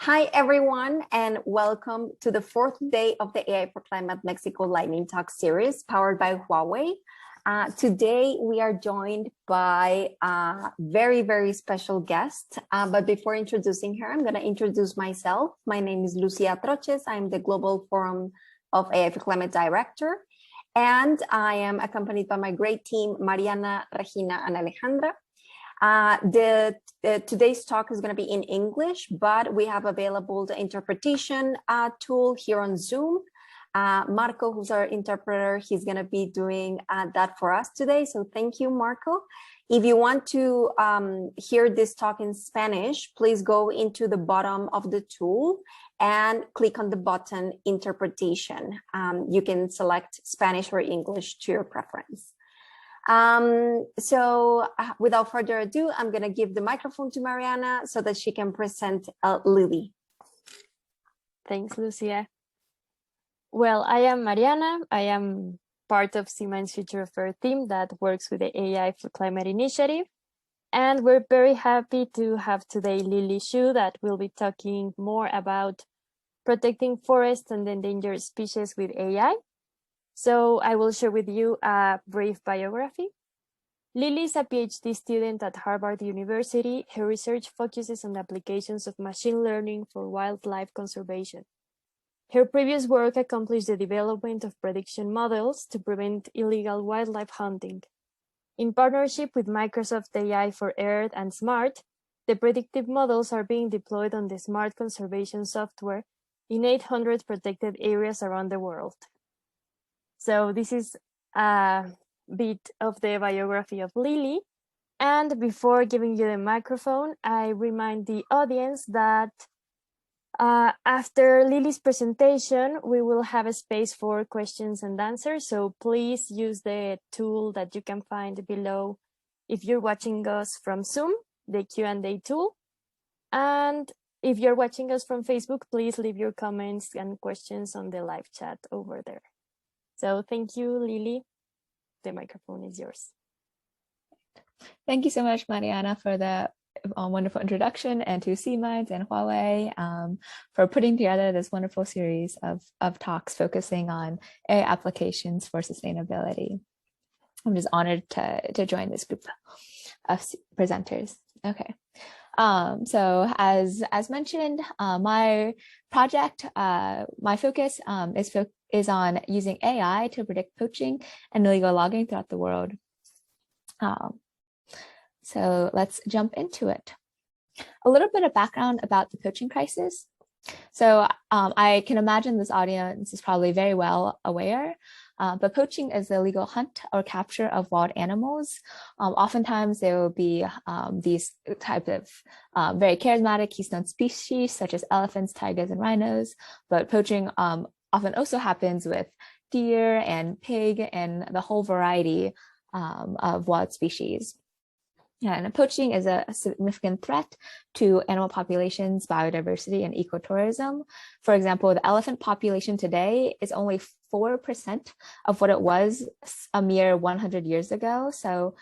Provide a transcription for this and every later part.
Hi, everyone, and welcome to the fourth day of the AI for Climate Mexico Lightning Talk series powered by Huawei. Today, we are joined by a very, very special guest. But before introducing her, I'm going to introduce myself. My name is Lucia Troches. I'm the Global Forum of AI for Climate Director. And I am accompanied by my great team, Mariana, Regina, and Alejandra. Today's talk is going to be in English, but we have available the interpretation tool here on Zoom. Marco, who's our interpreter, he's going to be doing that for us today. So thank you, Marco. If you want to hear this talk in Spanish, please go into the bottom of the tool and click on the button interpretation. You can select Spanish or English to your preference. Without further ado, I'm going to give the microphone to Mariana so that she can present Lily. Thanks, Lucia. Well, I am Mariana. I am part of CMIND's Future Affairs team that works with the AI for Climate Initiative. And we're very happy to have today Lily Xu that will be talking more about protecting forests and endangered species with AI. So I will share with you a brief biography. Lily is a PhD student at Harvard University. Her research focuses on the applications of machine learning for wildlife conservation. Her previous work accomplished the development of prediction models to prevent illegal wildlife hunting. In partnership with Microsoft AI for Earth and SMART, the predictive models are being deployed on the SMART conservation software in 800 protected areas around the world. So this is a bit of the biography of Lily. And before giving you the microphone, I remind the audience that after Lily's presentation, we will have a space for questions and answers. So please use the tool that you can find below if you're watching us from Zoom, the Q&A tool. And if you're watching us from Facebook, please leave your comments and questions on the live chat over there. So thank you, Lily. The microphone is yours. Thank you so much, Mariana, for the wonderful introduction, and to CMIND and Huawei for putting together this wonderful series of talks focusing on AI applications for sustainability. I'm just honored to join this group of presenters. Okay. So as mentioned, my project, my focus is on using AI to predict poaching and illegal logging throughout the world. So let's jump into it. A little bit of background about the poaching crisis. So I can imagine this audience is probably very well aware, but poaching is the illegal hunt or capture of wild animals. Oftentimes there will be these types of very charismatic keystone species such as elephants, tigers, and rhinos, but poaching often also happens with deer and pig and the whole variety of wild species. And poaching is a significant threat to animal populations, biodiversity, and ecotourism. For example, the elephant population today is only 4% of what it was a mere 100 years ago. So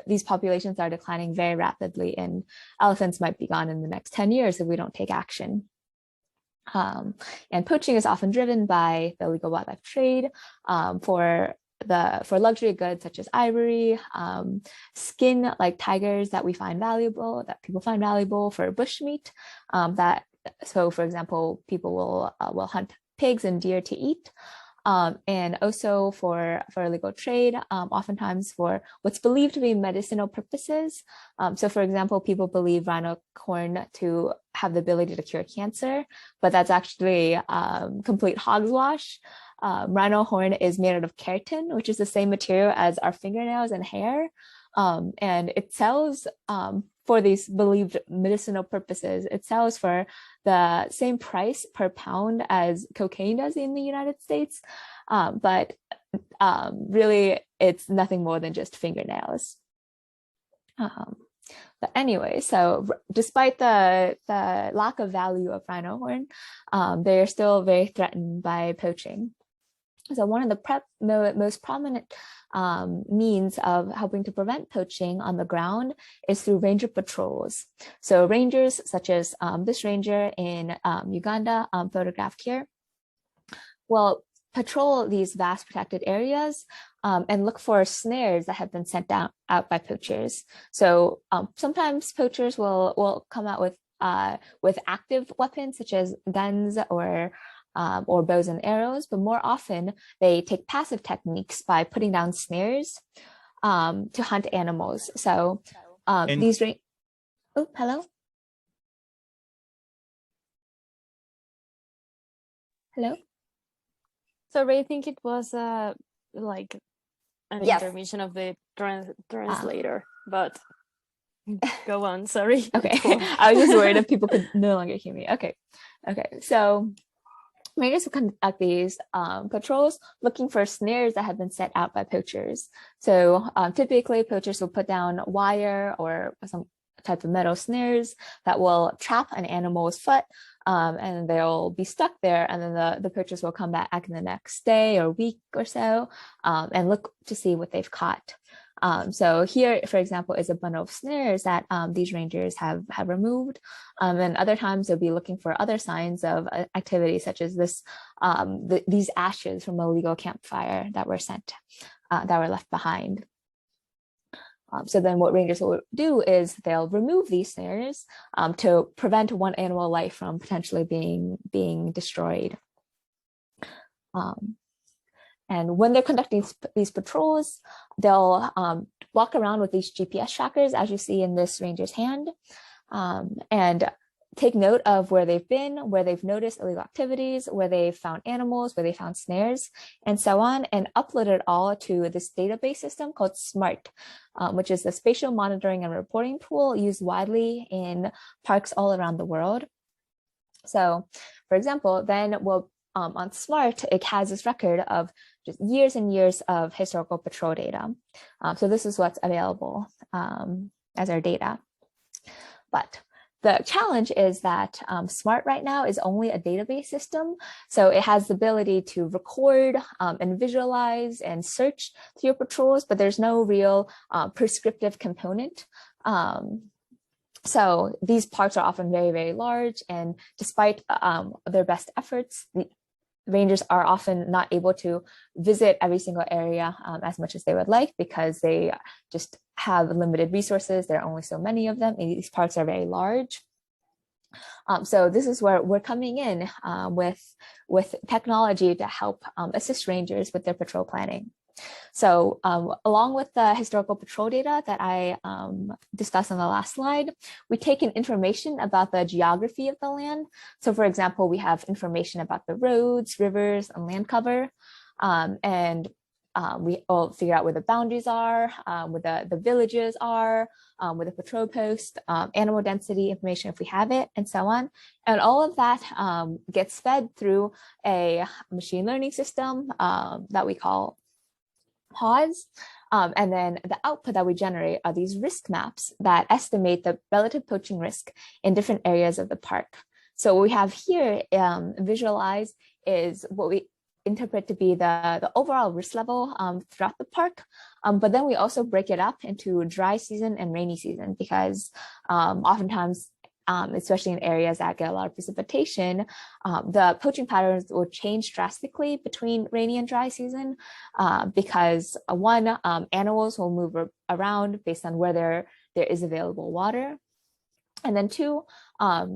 these populations are declining very rapidly, and elephants might be gone in the next 10 years if we don't take action. And poaching is often driven by the illegal wildlife trade for luxury goods such as ivory, skin like tigers that we find valuable, that people find valuable, for bushmeat. So for example, people will hunt pigs and deer to eat. And also for illegal trade, oftentimes for what's believed to be medicinal purposes. So for example, people believe rhino horn to have the ability to cure cancer, but that's actually complete hogwash. Rhino horn is made out of keratin, which is the same material as our fingernails and hair. And it sells for these believed medicinal purposes. It sells for the same price per pound as cocaine does in the United States. But really, it's nothing more than just fingernails. But anyway, so despite the lack of value of rhino horn, they are still very threatened by poaching. So one of the most prominent means of helping to prevent poaching on the ground is through ranger patrols. So rangers such as this ranger in Uganda, photographed here, will patrol these vast protected areas and look for snares that have been sent out by poachers. So sometimes poachers will come out with active weapons such as guns or bows and arrows, but more often they take passive techniques by putting down snares to hunt animals. So these oh, hello. Hello. Sorry, I think it was like an Yes. intermission of the translator, but go on. Sorry. Okay, I was just worried if people could no longer hear me. Okay. So rangers will conduct these patrols looking for snares that have been set out by poachers. So typically poachers will put down wire or some type of metal snares that will trap an animal's foot, and they'll be stuck there, and then the poachers will come back in the next day or week or so and look to see what they've caught. So here, for example, is a bundle of snares that these rangers have removed. And other times they'll be looking for other signs of activity, such as these ashes from a legal campfire that were left behind. So then what rangers will do is they'll remove these snares to prevent one animal life from potentially being destroyed. And when they're conducting these patrols, they'll walk around with these GPS trackers, as you see in this ranger's hand, and take note of where they've been, where they've noticed illegal activities, where they've found animals, where they found snares, and so on, and upload it all to this database system called SMART, which is the spatial monitoring and reporting tool used widely in parks all around the world. So, for example, then on SMART, it has this record of just years and years of historical patrol data. So this is what's available as our data. But the challenge is that SMART right now is only a database system. So it has the ability to record and visualize and search through your patrols, but there's no real prescriptive component. So these parks are often very, very large, and despite their best efforts, the rangers are often not able to visit every single area as much as they would like, because they just have limited resources. There are only so many of them, and these parks are very large. So this is where we're coming in with technology to help assist rangers with their patrol planning. So along with the historical patrol data that I discussed on the last slide, we take in information about the geography of the land. So for example, we have information about the roads, rivers, and land cover. And we all figure out where the boundaries are, where the villages are, where the patrol post, animal density information if we have it, and so on. And all of that gets fed through a machine learning system that we call PAWS. And then the output that we generate are these risk maps that estimate the relative poaching risk in different areas of the park. So what we have here visualized is what we interpret to be the overall risk level throughout the park. But then we also break it up into dry season and rainy season, because oftentimes, especially in areas that get a lot of precipitation, the poaching patterns will change drastically between rainy and dry season, because one, animals will move around based on where there is available water. And then two,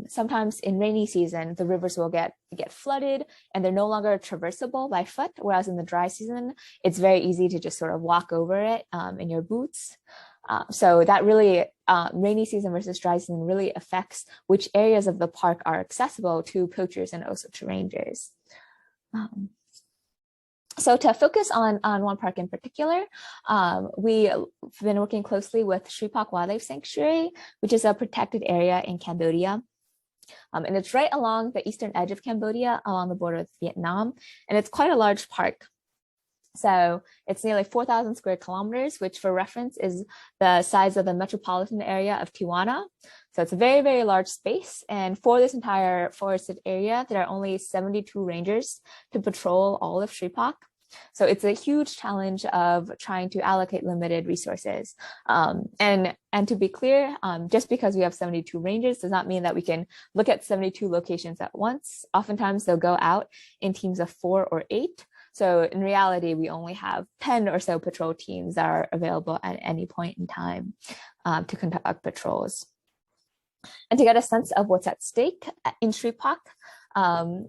sometimes in rainy season, the rivers will get flooded and they're no longer traversable by foot, whereas in the dry season, it's very easy to just sort of walk over it in your boots. So that really, rainy season versus dry season really affects which areas of the park are accessible to poachers and also to rangers. So to focus on one park in particular, we've been working closely with Sripak Wildlife Sanctuary, which is a protected area in Cambodia. And it's right along the eastern edge of Cambodia, along the border with Vietnam. And it's quite a large park. So it's nearly 4,000 square kilometers, which for reference is the size of the metropolitan area of Tijuana. So it's a very, very large space. And for this entire forested area, there are only 72 rangers to patrol all of Sripak. So it's a huge challenge of trying to allocate limited resources. And to be clear, just because we have 72 rangers does not mean that we can look at 72 locations at once. Oftentimes they'll go out in teams of 4 or 8. So in reality, we only have 10 or so patrol teams that are available at any point in time to conduct patrols. And to get a sense of what's at stake in Sripak,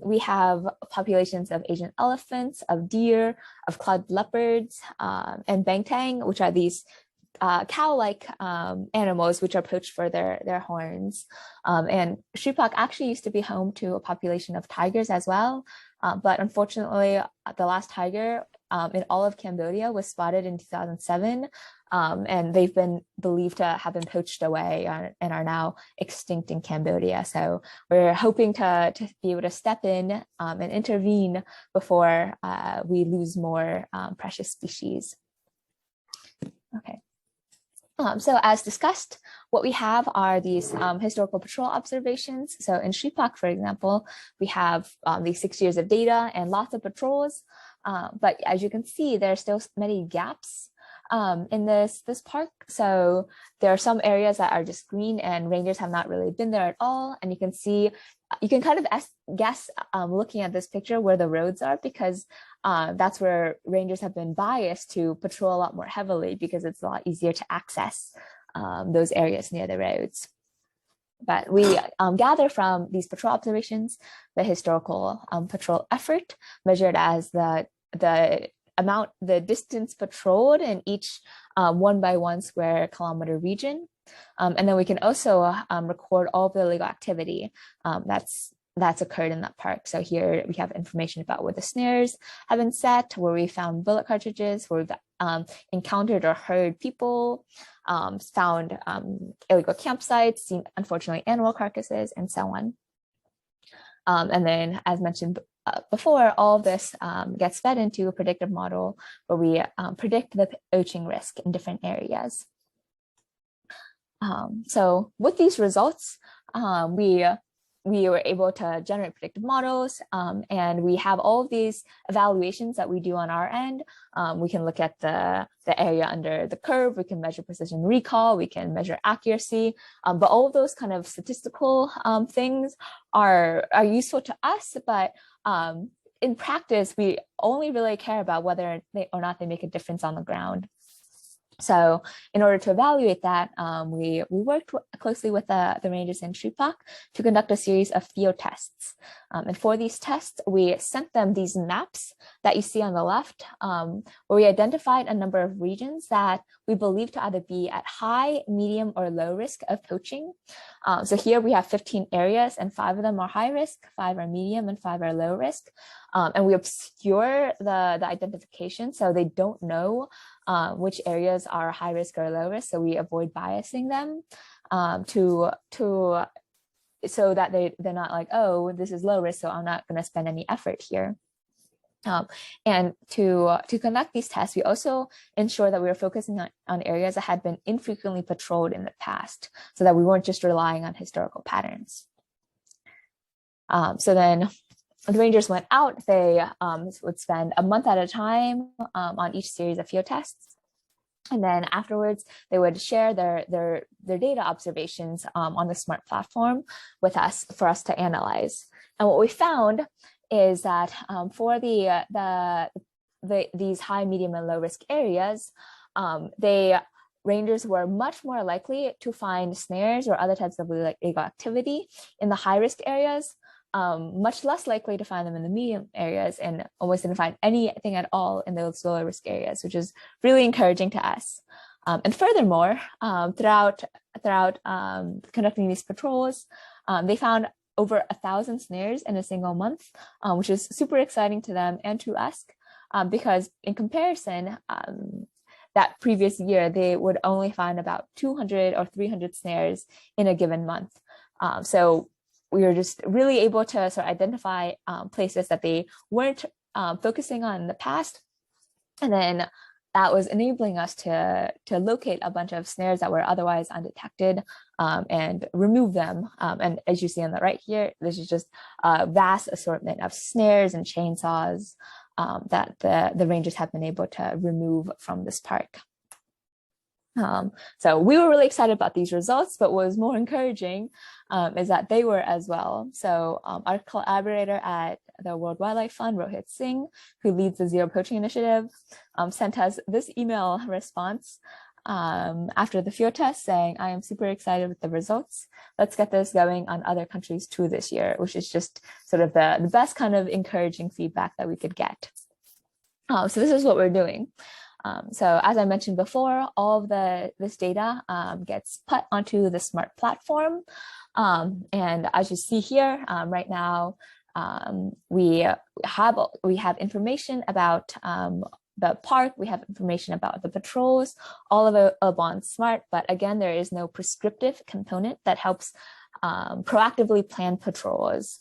we have populations of Asian elephants, of deer, of cloud leopards, and bangtang, which are these cow-like animals which are poached for their horns. And Sripak actually used to be home to a population of tigers as well. But unfortunately, the last tiger in all of Cambodia was spotted in 2007. And they've been believed to have been poached away and are now extinct in Cambodia. So we're hoping to be able to step in and intervene before we lose more precious species. Okay. So as discussed, what we have are these historical patrol observations. So in Sripak, for example, we have these 6 years of data and lots of patrols. But as you can see, there are still many gaps in this park. So there are some areas that are just green and rangers have not really been there at all. And you can see, you can kind of guess looking at this picture where the roads are, because that's where rangers have been biased to patrol a lot more heavily because it's a lot easier to access those areas near the roads. But we gather from these patrol observations the historical patrol effort measured as the distance patrolled in each 1 by 1 square kilometer region. And then we can also record all the illegal activity that's occurred in that park. So here we have information about where the snares have been set, where we found bullet cartridges, where we've encountered or heard people, found illegal campsites, seen, unfortunately, animal carcasses, and so on. And then, as mentioned before, all of this gets fed into a predictive model where we predict the poaching risk in different areas. So with these results, we were able to generate predictive models, and we have all of these evaluations that we do on our end. We can look at the area under the curve, we can measure precision recall, we can measure accuracy, but all of those kind of statistical things are useful to us, but in practice, we only really care about whether or not they make a difference on the ground. So in order to evaluate that, we worked closely with the rangers in Sripak to conduct a series of field tests. And for these tests, we sent them these maps that you see on the left, where we identified a number of regions that we believe to either be at high, medium, or low risk of poaching. So here we have 15 areas, and 5 of them are high risk, 5 are medium, and 5 are low risk. And we obscure the identification, so they don't know which areas are high risk or low risk. So we avoid biasing them so that they're not like, oh, this is low risk, so I'm not going to spend any effort here. And to conduct these tests, we also ensure that we were focusing on areas that had been infrequently patrolled in the past, so that we weren't just relying on historical patterns. So then the rangers went out. They would spend a month at a time on each series of field tests. And then afterwards, they would share their data observations on the SMART platform with us for us to analyze. And what we found is that for these high, medium, and low risk areas, rangers were much more likely to find snares or other types of illegal activity in the high risk areas, much less likely to find them in the medium areas, and almost didn't find anything at all in those lower risk areas, which is really encouraging to us. And furthermore, throughout conducting these patrols, they found over 1,000 snares in a single month, which is super exciting to them and to us, because in comparison, that previous year, they would only find about 200 or 300 snares in a given month. So we were just really able to sort of identify places that they weren't focusing on in the past. And then that was enabling us to locate a bunch of snares that were otherwise undetected and remove them. And as you see on the right here, this is just a vast assortment of snares and chainsaws that the rangers have been able to remove from this park. So we were really excited about these results, but what was more encouraging is that they were as well. So our collaborator at the World Wildlife Fund, Rohit Singh, who leads the Zero Poaching Initiative, sent us this email response after the field test saying, I am super excited with the results. Let's get this going on other countries too this year, which is just sort of the best kind of encouraging feedback that we could get. So this is what we're doing. So as I mentioned before, all of this data gets put onto the SMART platform. And as you see here, right now, we have information about the park, we have information about the patrols, all of it on SMART, but again, there is no prescriptive component that helps proactively plan patrols.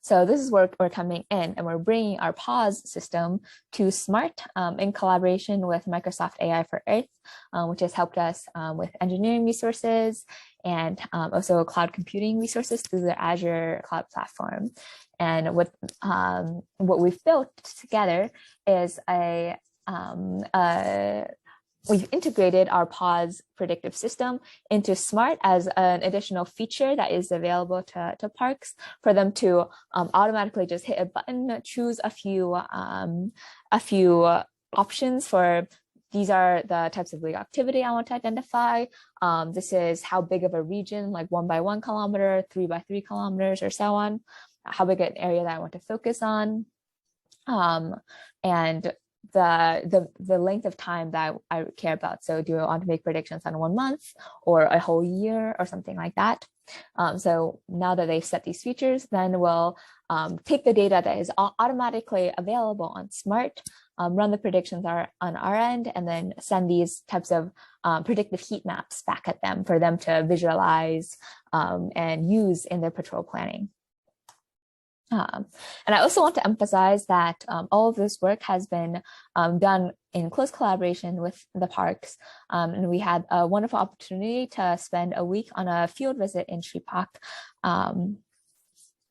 So this is where we're coming in, and we're bringing our PAWS system to SMART in collaboration with Microsoft AI for Earth, which has helped us with engineering resources and also cloud computing resources through the Azure cloud platform. And what we've built together is we've integrated our PAWS predictive system into SMART as an additional feature that is available to parks for them to automatically just hit a button, choose a few options for these are the types of legal activity I want to identify. This is how big of a region, like 1 by 1 kilometer, 3 by 3 kilometers, or so on. How big an area that I want to focus on, and the length of time that I care about. So do I want to make predictions on 1 month or a whole year or something like that? So now that they've set these features, then we'll take the data that is automatically available on SMART, run the predictions on our end, and then send these types of predictive heat maps back at them for them to visualize and use in their patrol planning. And I also want to emphasize that all of this work has been done in close collaboration with the parks. And we had a wonderful opportunity to spend a week on a field visit in Sripak.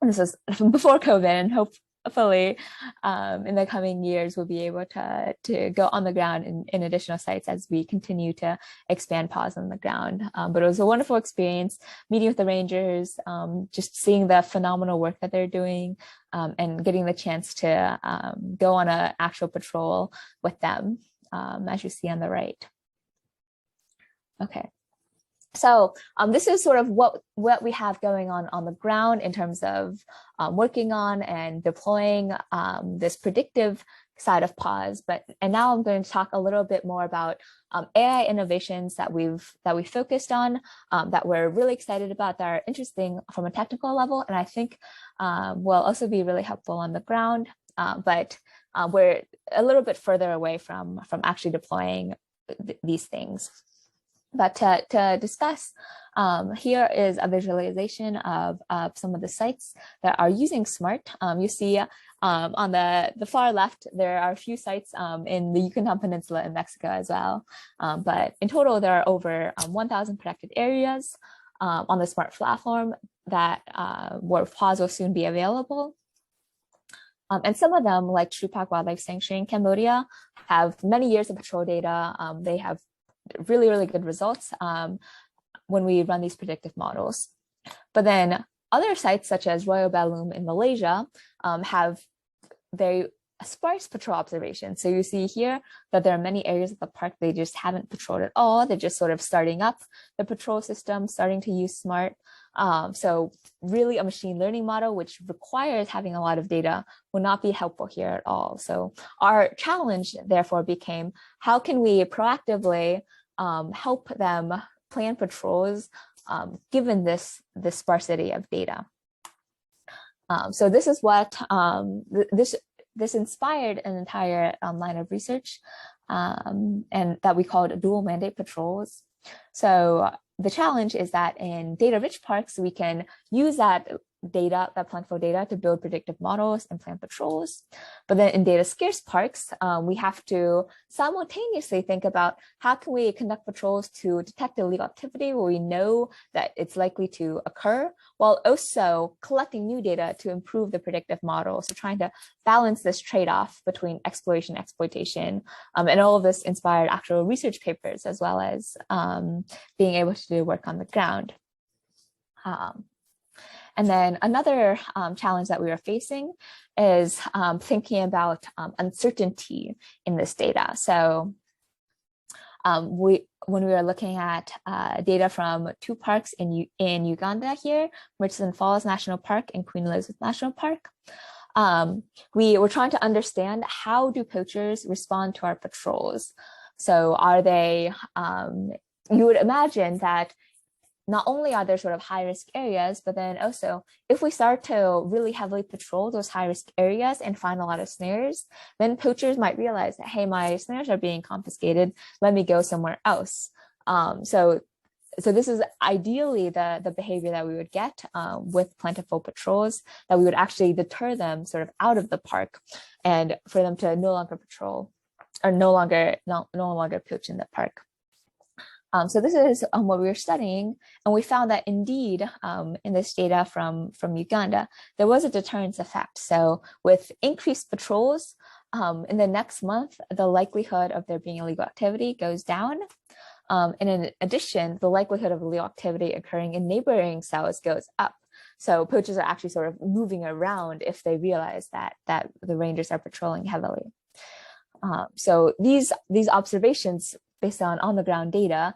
This was before COVID, and hopefully in the coming years, we'll be able to go on the ground in additional sites as we continue to expand PAWS on the ground. But it was a wonderful experience meeting with the rangers, just seeing the phenomenal work that they're doing, and getting the chance to go on an actual patrol with them, as you see on the right. Okay. So this is sort of what we have going on the ground in terms of working on and deploying this predictive side of PAWS. And now I'm going to talk a little bit more about AI innovations that we've focused on, that we're really excited about, that are interesting from a technical level, and I think will also be really helpful on the ground. But we're a little bit further away from actually deploying these things. But to discuss, here is a visualization of some of the sites that are using SMART. You see on the far left, there are a few sites in the Yucatan Peninsula in Mexico as well. But in total, there are over 1,000 protected areas on the SMART platform that where PAWS will soon be available. And some of them, like Sripak Wildlife Sanctuary in Cambodia, have many years of patrol data. They have really, really good results when we run these predictive models. But then other sites such as Royal Balloon in Malaysia have very sparse patrol observations. So you see here that there are many areas of the park they just haven't patrolled at all. They're just sort of starting up the patrol system, starting to use SMART. So really a machine learning model, which requires having a lot of data, will not be helpful here at all. So our challenge, therefore, became how can we proactively help them plan patrols given this sparsity of data. So this is what this inspired an entire line of research, and that we called dual mandate patrols. So the challenge is that in data-rich parks, we can use that data, that plentiful data, to build predictive models and plan patrols. But then in data scarce parks, we have to simultaneously think about how can we conduct patrols to detect illegal activity where we know that it's likely to occur, while also collecting new data to improve the predictive model. So trying to balance this trade-off between exploration, exploitation, and all of this inspired actual research papers, as well as being able to do work on the ground. And then another challenge that we are facing is thinking about uncertainty in this data. So when we are looking at data from 2 parks in Uganda here, Murchison Falls National Park and Queen Elizabeth National Park, we were trying to understand, how do poachers respond to our patrols? So are they, you would imagine that not only are there sort of high-risk areas, but then also if we start to really heavily patrol those high-risk areas and find a lot of snares, then poachers might realize that, hey, my snares are being confiscated, let me go somewhere else. So this is ideally the behavior that we would get with plentiful patrols, that we would actually deter them sort of out of the park, and for them to no longer patrol or no longer poach in the park. So this is what we were studying, and we found that indeed in this data from Uganda, there was a deterrence effect. So with increased patrols, in the next month, the likelihood of there being illegal activity goes down. And in addition, the likelihood of illegal activity occurring in neighboring cells goes up. So poachers are actually sort of moving around if they realize that the rangers are patrolling heavily. So these observations, based on the ground data,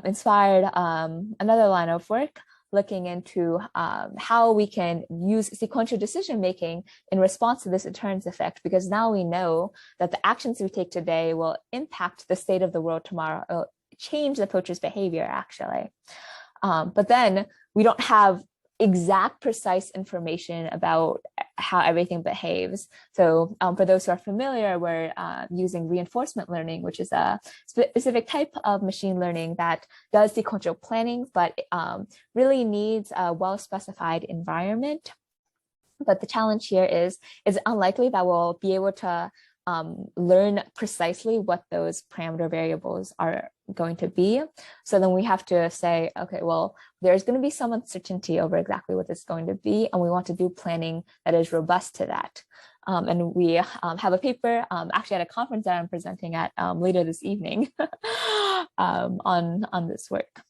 inspired another line of work looking into how we can use sequential decision making in response to this deterrence effect, because now we know that the actions we take today will impact the state of the world tomorrow, it'll change the poacher's behavior actually. But then we don't have exact precise information about how everything behaves. So for those who are familiar, we're using reinforcement learning, which is a specific type of machine learning that does sequential planning, but really needs a well-specified environment. But the challenge here is it's unlikely that we'll be able to learn precisely what those parameter variables are going to be. So then we have to say, okay, well, there's going to be some uncertainty over exactly what it's going to be, and we want to do planning that is robust to that. And we have a paper actually at a conference that I'm presenting at later this evening on this work.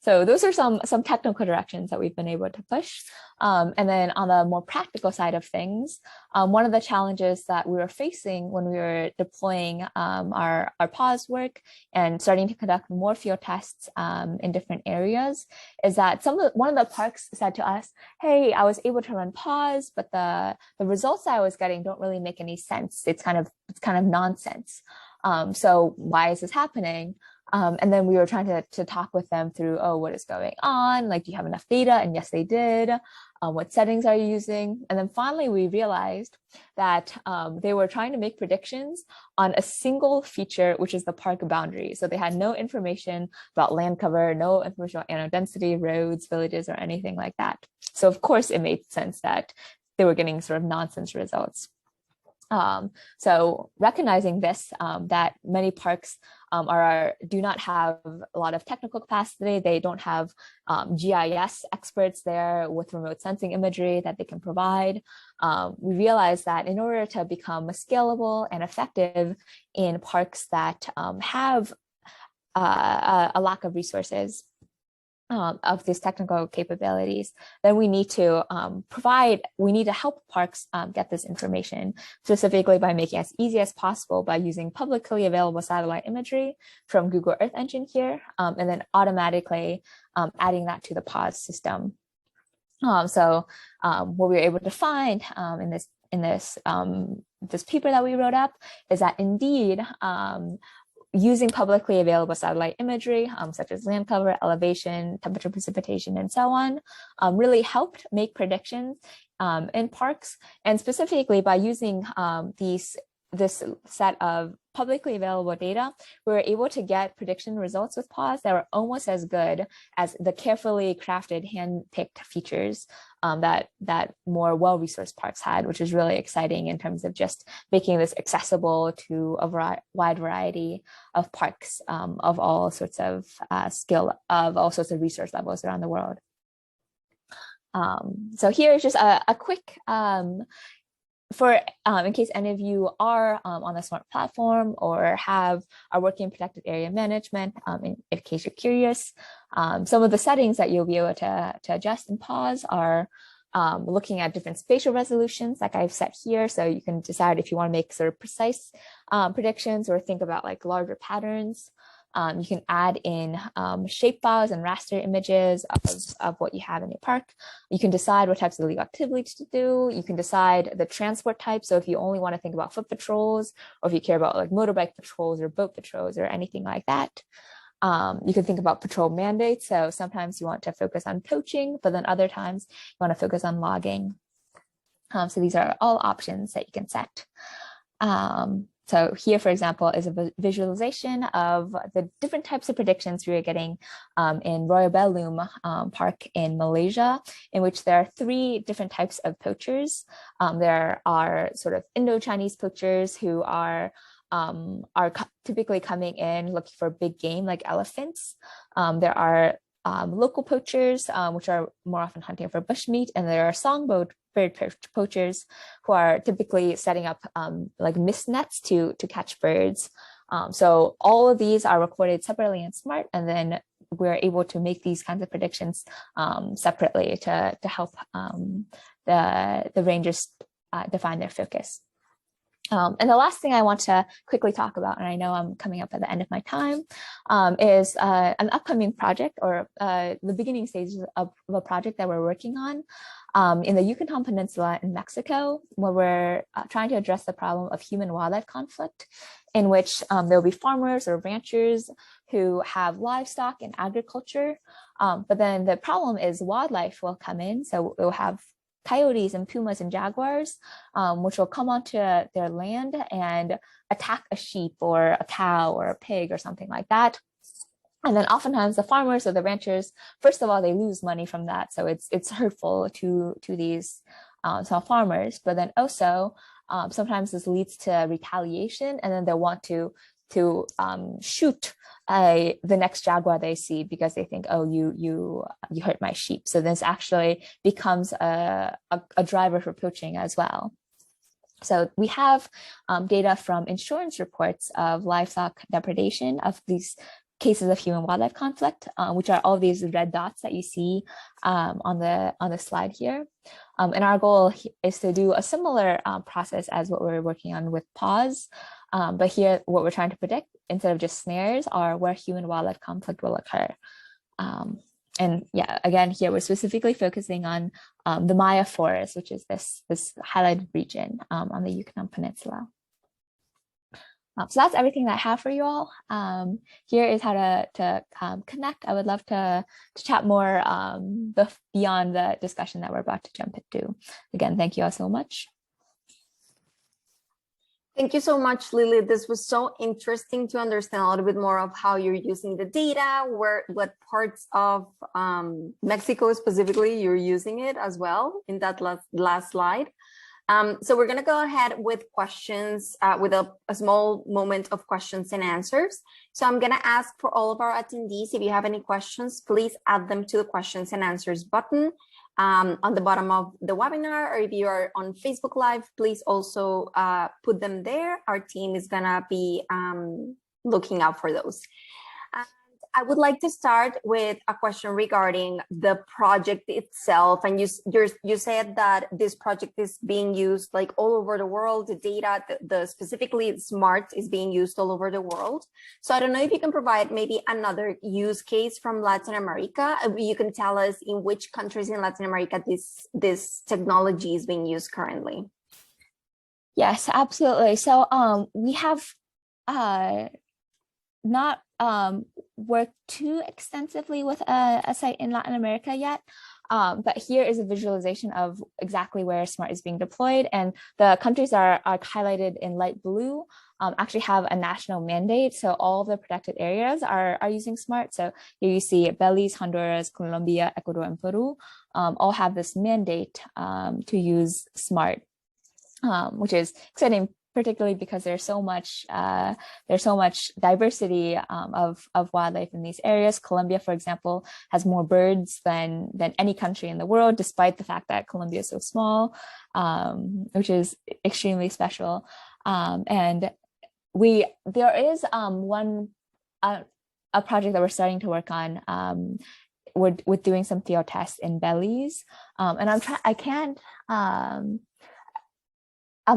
So those are some technical directions that we've been able to push. And then on the more practical side of things, one of the challenges that we were facing when we were deploying our PAWS work and starting to conduct more field tests in different areas is that one of the parks said to us, hey, I was able to run PAWS, but the results that I was getting don't really make any sense. It's kind of nonsense. So why is this happening? And then we were trying to talk with them through, oh, what is going on? Like, do you have enough data? And yes, they did. What settings are you using? And then finally, we realized that they were trying to make predictions on a single feature, which is the park boundary. So they had no information about land cover, no information about animal density, roads, villages, or anything like that. So of course, it made sense that they were getting sort of nonsense results. So recognizing this, that many parks do not have a lot of technical capacity, they don't have GIS experts there with remote sensing imagery that they can provide. We realized that in order to become scalable and effective in parks that have a lack of resources, of these technical capabilities, then we need to help parks get this information, specifically by making it as easy as possible by using publicly available satellite imagery from Google Earth Engine here, and then automatically adding that to the PAWS system. So what we were able to find in this paper that we wrote up is that indeed, using publicly available satellite imagery, such as land cover, elevation, temperature, precipitation, and so on, really helped make predictions in parks. And specifically by using these this set of publicly available data, we were able to get prediction results with PAWS that were almost as good as the carefully crafted, hand-picked features that more well-resourced parks had, which is really exciting in terms of just making this accessible to a wide variety of parks of all sorts of all sorts of resource levels around the world. So here is just a quick in case any of you are on the SMART platform or are working in protected area management, in case you're curious, some of the settings that you'll be able to adjust in PAWS are looking at different spatial resolutions like I've set here. So you can decide if you want to make sort of precise predictions or think about like larger patterns. You can add in shape files and raster images of what you have in your park. You can decide what types of illegal activities to do. You can decide the transport type. So if you only want to think about foot patrols, or if you care about like motorbike patrols or boat patrols or anything like that. You can think about patrol mandates. So sometimes you want to focus on poaching, but then other times you want to focus on logging. So these are all options that you can set. So here, for example, is a visualization of the different types of predictions we are getting in Royal Belum Park in Malaysia, in which there are 3 different types of poachers. There are sort of Indo-Chinese poachers who are typically coming in looking for big game like elephants. There are local poachers, which are more often hunting for bushmeat, and there are songbird poachers who are typically setting up like mist nets to catch birds. So all of these are recorded separately in SMART, and then we're able to make these kinds of predictions separately to help the rangers define their focus. And the last thing I want to quickly talk about, and I know I'm coming up at the end of my time, is an upcoming project or the beginning stages of a project that we're working on in the Yucatan Peninsula in Mexico, where we're trying to address the problem of human-wildlife conflict, in which there'll be farmers or ranchers who have livestock and agriculture, but then the problem is wildlife will come in, so we'll have coyotes and pumas and jaguars, which will come onto their land and attack a sheep or a cow or a pig or something like that. And then oftentimes the farmers or the ranchers, first of all, they lose money from that. So it's hurtful to these small farmers, but then also sometimes this leads to retaliation, and then they'll want to shoot the next jaguar they see because they think, oh, you hurt my sheep. So this actually becomes a driver for poaching as well. So we have data from insurance reports of livestock depredation of these cases of human-wildlife conflict, which are all these red dots that you see on the slide here. And our goal is to do a similar process as what we're working on with PAWS. But here, what we're trying to predict, instead of just snares, are where human-wildlife conflict will occur. And yeah, again, here we're specifically focusing on the Maya forest, which is this highlighted region on the Yucatan Peninsula. So that's everything that I have for you all. Here is how to connect. I would love to chat more beyond the discussion that we're about to jump into. Again, thank you all so much. Thank you so much, Lily. This was so interesting to understand a little bit more of how you're using the data, what parts of Mexico specifically you're using it as well in that last slide. So we're going to go ahead with questions, with a small moment of questions and answers. So I'm going to ask for all of our attendees, if you have any questions, please add them to the questions and answers button on the bottom of the webinar, or if you are on Facebook Live, please also put them there. Our team is going to be looking out for those. I would like to start with a question regarding the project itself. And you said that this project is being used like all over the world. The data, the specifically SMART, is being used all over the world. So I don't know if you can provide maybe another use case from Latin America. You can tell us in which countries in Latin America this technology is being used currently. Yes, absolutely. So we have not worked too extensively with a site in Latin America yet, But here is a visualization of exactly where SMART is being deployed. And the countries that are highlighted in light blue actually have a national mandate. So all the protected areas are using SMART. So here you see Belize, Honduras, Colombia, Ecuador, and Peru all have this mandate to use SMART, which is exciting, particularly because there's so much diversity of wildlife in these areas. Colombia, for example, has more birds than any country in the world, despite the fact that Colombia is so small, which is extremely special. And there is a project that we're starting to work on with doing some field tests in Belize, and I'm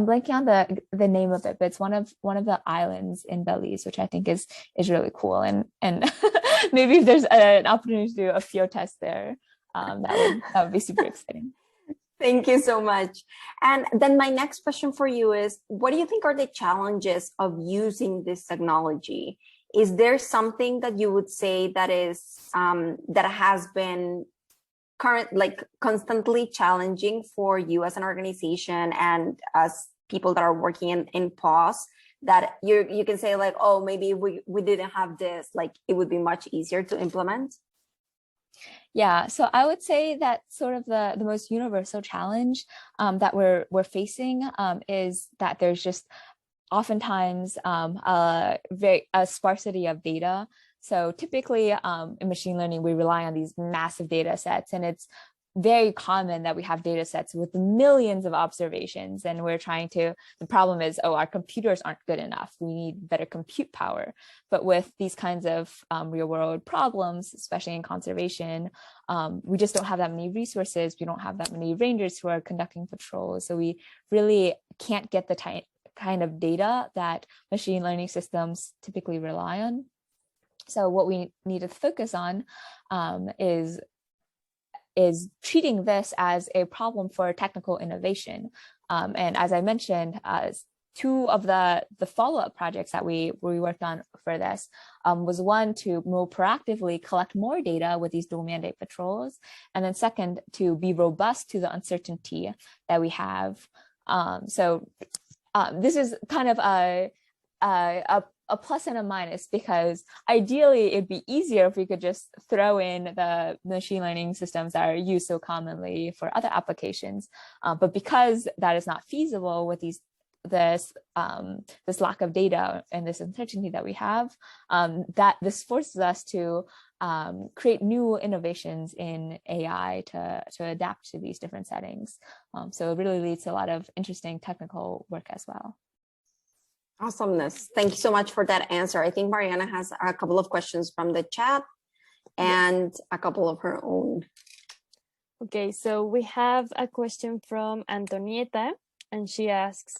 blanking on the name of it, but it's one of the islands in Belize, which I think is really cool. And maybe if there's an opportunity to do a field test there, that would be super exciting. Thank you so much. And then my next question for you is, what do you think are the challenges of using this technology? Is there something that you would say that is that has been constantly challenging for you as an organization and as people that are working in PAWS, that you can say like, oh, maybe if we didn't have this, like it would be much easier to implement? Yeah, so I would say that sort of the most universal challenge that we're facing is that there's just oftentimes a sparsity of data. So typically in machine learning, we rely on these massive data sets, and it's very common that we have data sets with millions of observations, and the problem is, our computers aren't good enough. We need better compute power. But with these kinds of real world problems, especially in conservation, we just don't have that many resources. We don't have that many rangers who are conducting patrols. So we really can't get the kind of data that machine learning systems typically rely on. So what we need to focus on is treating this as a problem for technical innovation. And as I mentioned, two of the follow-up projects that we worked on for this was one, to more proactively collect more data with these dual mandate patrols, and then second, to be robust to the uncertainty that we have. So this is kind of a plus and a minus, because ideally it'd be easier if we could just throw in the machine learning systems that are used so commonly for other applications. But because that is not feasible with this lack of data and this uncertainty that we have, that this forces us to create new innovations in AI to adapt to these different settings. So it really leads to a lot of interesting technical work as well. Awesomeness. Thank you so much for that answer. I think Mariana has a couple of questions from the chat and a couple of her own. Okay, so we have a question from Antonieta, and she asks,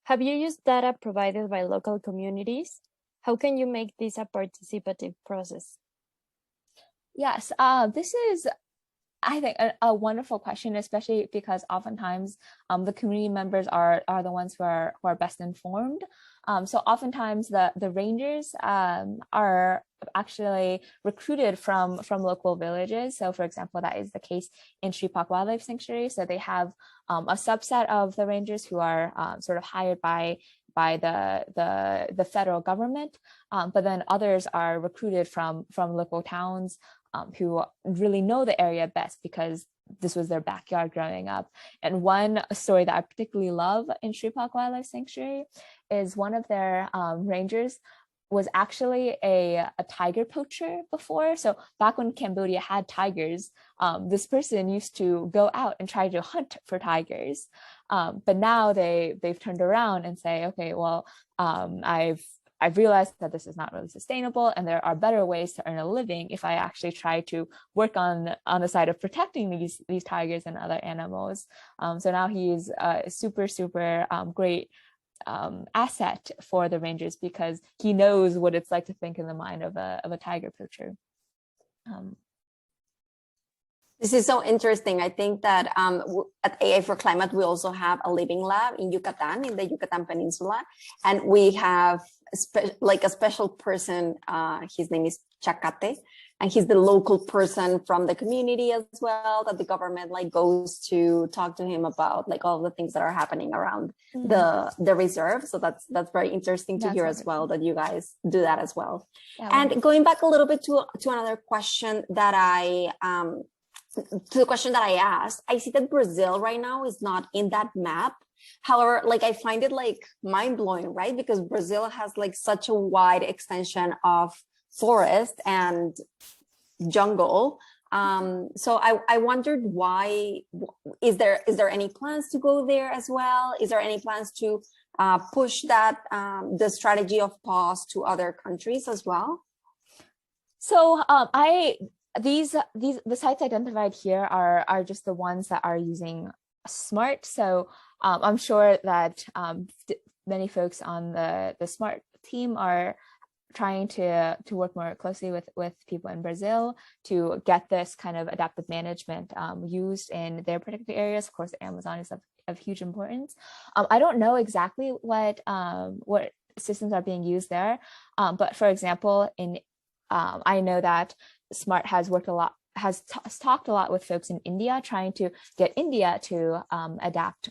have you used data provided by local communities? How can you make this a participative process? Yes, this is, I think, a wonderful question, especially because oftentimes the community members are the ones who are best informed. So oftentimes the rangers are actually recruited from local villages. So for example, that is the case in Sripak Wildlife Sanctuary. So they have a subset of the rangers who are sort of hired by the federal government, but then others are recruited from local towns who really know the area best because this was their backyard growing up. And one story that I particularly love in Sripak Wildlife Sanctuary is one of their rangers was actually a tiger poacher before. So back when Cambodia had tigers, this person used to go out and try to hunt for tigers. But now they've turned around and say, okay, well, I've realized that this is not really sustainable, and there are better ways to earn a living if I actually try to work on the side of protecting these tigers and other animals. So now he's a super great asset for the rangers because he knows what it's like to think in the mind of a tiger poacher. This is so interesting. I think that at AI for Climate, we also have a living lab in Yucatan, in the Yucatan Peninsula. And we have a special person, his name is Chacate, and he's the local person from the community as well, that the government like goes to talk to him about like all the things that are happening around the reserve. So that's very interesting to hear as well, that you guys do that as well. Yeah, and going back a little bit to another question that I to the question that I asked, I see that Brazil right now is not in that map. However, like I find it like mind-blowing, right? Because Brazil has like such a wide extension of forest and jungle. So I wondered why, is there any plans to go there as well? Is there any plans to push that the strategy of PAWS to other countries as well? So the sites identified here are just the ones that are using SMART. So I'm sure that many folks on the SMART team are trying to work more closely with people in Brazil to get this kind of adaptive management used in their particular areas. Of course, the Amazon is of huge importance. I don't know exactly what systems are being used there, but for example, I know that SMART has worked a lot, has talked a lot with folks in India, trying to get India to adapt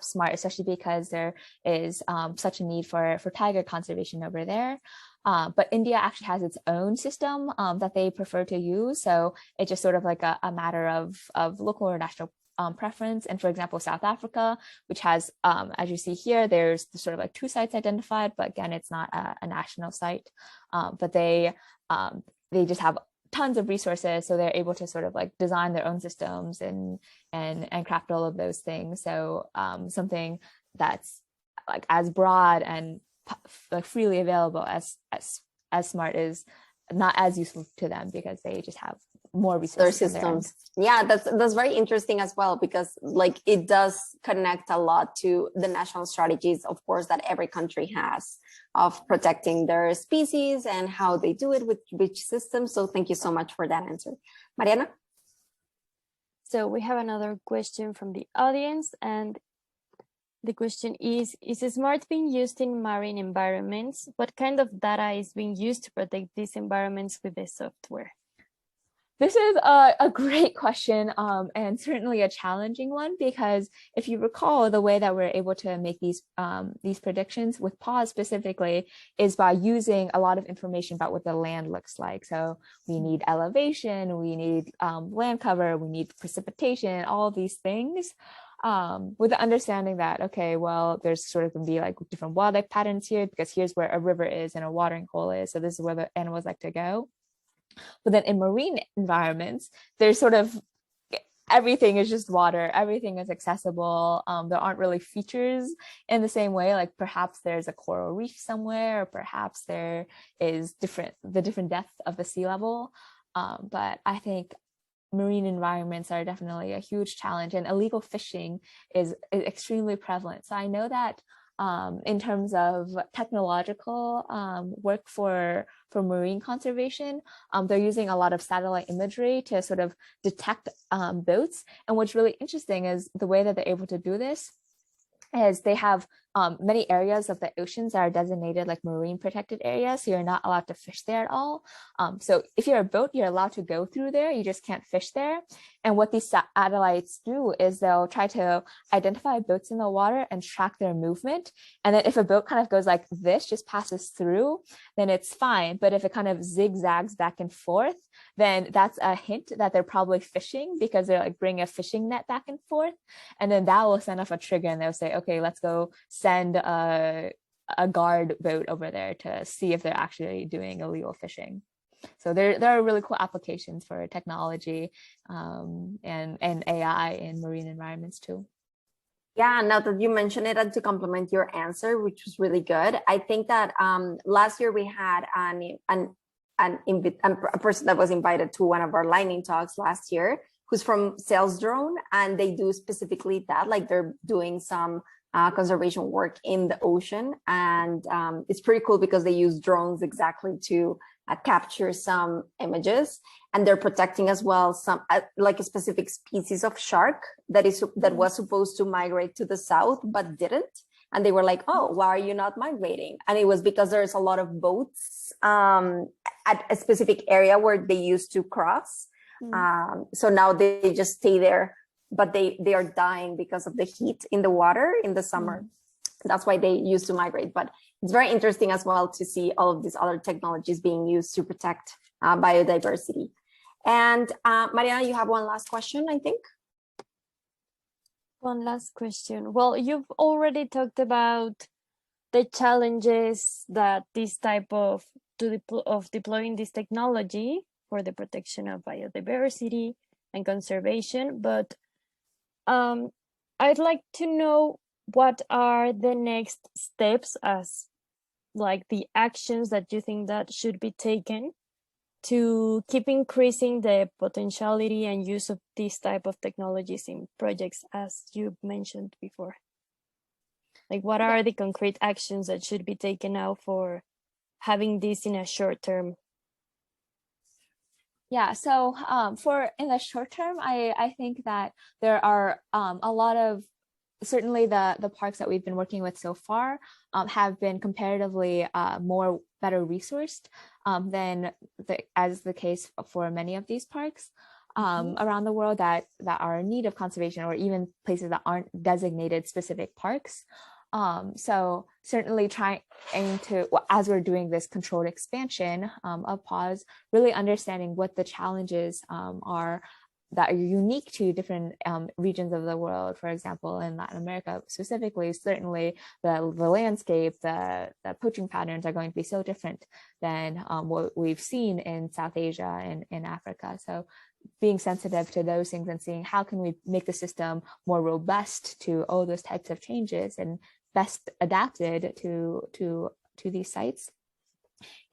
SMART, especially because there is such a need for tiger conservation over there. But India actually has its own system that they prefer to use. So it's just sort of like a matter of local or national preference. And for example, South Africa, which has, as you see here, there's sort of like 2 sites identified, but again, it's not a national site. But they just have tons of resources, so they're able to sort of like design their own systems and craft all of those things. So something that's like as broad and like freely available as SMART is not as useful to them, because they just have more resources. Their systems. Yeah, that's very interesting as well, because like it does connect a lot to the national strategies, of course, that every country has of protecting their species and how they do it with which system. So thank you so much for that answer. Mariana? So we have another question from the audience, and the question is SMART being used in marine environments? What kind of data is being used to protect these environments with the software? This is a great question, and certainly a challenging one, because if you recall, the way that we're able to make these predictions with PAWS specifically is by using a lot of information about what the land looks like. So we need elevation, we need land cover, we need precipitation, all of these things, with the understanding that, okay, well, there's sort of going to be like different wildlife patterns here, because here's where a river is and a watering hole is. So this is where the animals like to go. But then in marine environments, there's sort of everything is just water, everything is accessible. There aren't really features in the same way, like perhaps there's a coral reef somewhere, or perhaps there is the different depth of the sea level. But I think marine environments are definitely a huge challenge, and illegal fishing is extremely prevalent. So I know that in terms of technological work for marine conservation, they're using a lot of satellite imagery to sort of detect boats. And what's really interesting is the way that they're able to do this is they have many areas of the oceans that are designated like marine protected areas, so you're not allowed to fish there at all. So if you're a boat, you're allowed to go through there, you just can't fish there. And what these satellites do is they'll try to identify boats in the water and track their movement. And then if a boat kind of goes like this, just passes through, then it's fine. But if it kind of zigzags back and forth, then that's a hint that they're probably fishing, because they're like bring a fishing net back and forth. And then that will send off a trigger, and they'll say, okay, let's go send a guard boat over there to see if they're actually doing illegal fishing. So there are really cool applications for technology and AI in marine environments too. Yeah, now that you mentioned it, and to complement your answer, which was really good, I think that last year we had a person that was invited to one of our lightning talks last year, who's from Sales Drone, and they do specifically that, like they're doing some conservation work in the ocean. And it's pretty cool because they use drones exactly to capture some images, and they're protecting as well some like a specific species of shark that was supposed to migrate to the south but didn't. and they were like, oh, why are you not migrating? And it was because there's a lot of boats at a specific area where they used to cross. So now they just stay there, but they are dying because of the heat in the water in the summer. That's why they used to migrate. But it's very interesting as well to see all of these other technologies being used to protect biodiversity. And Mariana, you have one last question, I think. One last question. Well, you've already talked about the challenges that this type of deploying this technology for the protection of biodiversity and conservation, but I'd like to know what are the next steps as like the actions that you think that should be taken to keep increasing the potentiality and use of this type of technologies in projects, as you mentioned before? Like, what are the concrete actions that should be taken now for having this in a short term? Yeah, so for in the short term, I think that there are a lot of, certainly the parks that we've been working with so far have been comparatively better resourced than as the case for many of these parks around the world that are in need of conservation, or even places that aren't designated specific parks. So certainly trying to, as we're doing this controlled expansion of PAWS, really understanding what the challenges are that are unique to different regions of the world. For example, in Latin America specifically, certainly the landscape, the poaching patterns are going to be so different than what we've seen in South Asia and in Africa. So being sensitive to those things and seeing how can we make the system more robust to all those types of changes and best adapted to these sites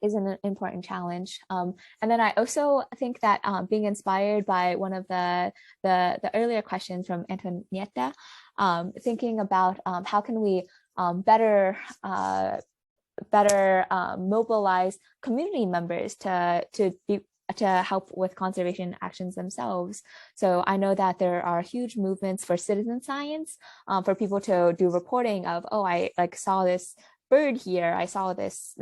is an important challenge. And then I also think that being inspired by one of the earlier questions from Antonietta, thinking about how can we better mobilize community members to help with conservation actions themselves. So I know that there are huge movements for citizen science, for people to do reporting of, oh, I saw this bird here, I saw this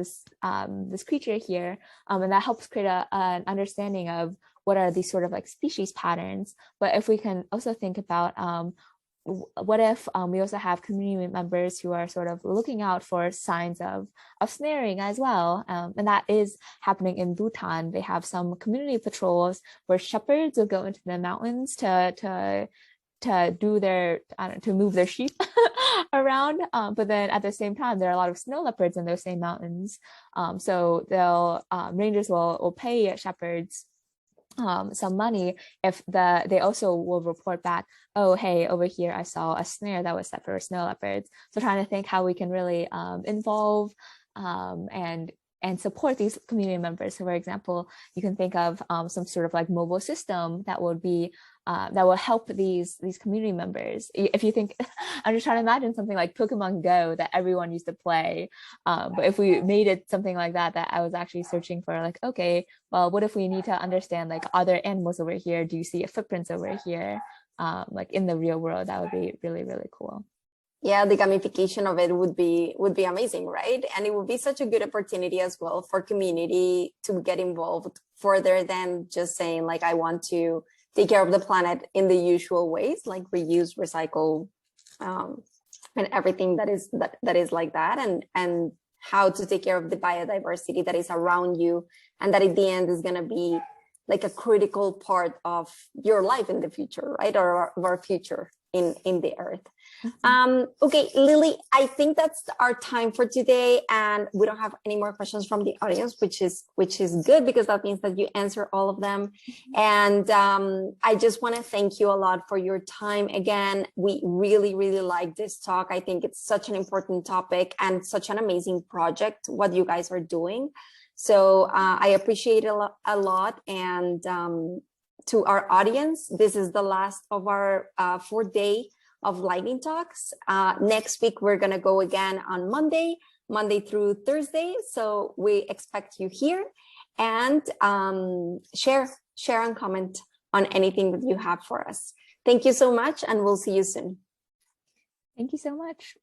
creature here, and that helps create an understanding of what are these sort of species patterns. But if we can also think about what if we also have community members who are sort of looking out for signs of snaring as well, and that is happening in Bhutan. They have some community patrols where shepherds will go into the mountains to do their, to move their sheep around, but then at the same time there are a lot of snow leopards in those same mountains, so they'll rangers will pay shepherds some money if they also will report back, oh hey, over here I saw a snare that was set for snow leopards. So trying to think how we can really involve and support these community members. So for example, you can think of some sort of mobile system that would be that will help these community members. If you think, I'm just trying to imagine something like Pokemon Go that everyone used to play, but if we made it something like that I was actually searching for, okay, well, what if we need to understand, are there animals over here? Do you see footprints over here? In the real world, that would be really, really cool. Yeah, the gamification of it would be amazing, right? And it would be such a good opportunity as well for community to get involved further than just saying I want to take care of the planet in the usual ways, like reuse, recycle, and everything that is like that, and how to take care of the biodiversity that is around you, and that at the end is going to be a critical part of your life in the future, right? Or our future in the earth. Okay, Lily, I think that's our time for today, and we don't have any more questions from the audience, which is good, because that means that you answer all of them. And I just want to thank you a lot for your time again. We really, really like this talk. I think it's such an important topic and such an amazing project, what you guys are doing. So I appreciate it a lot. And to our audience, this is the last of our 4-day of lightning talks. Next week, we're going to go again on Monday through Thursday. So we expect you here, and share and comment on anything that you have for us. Thank you so much, and we'll see you soon. Thank you so much.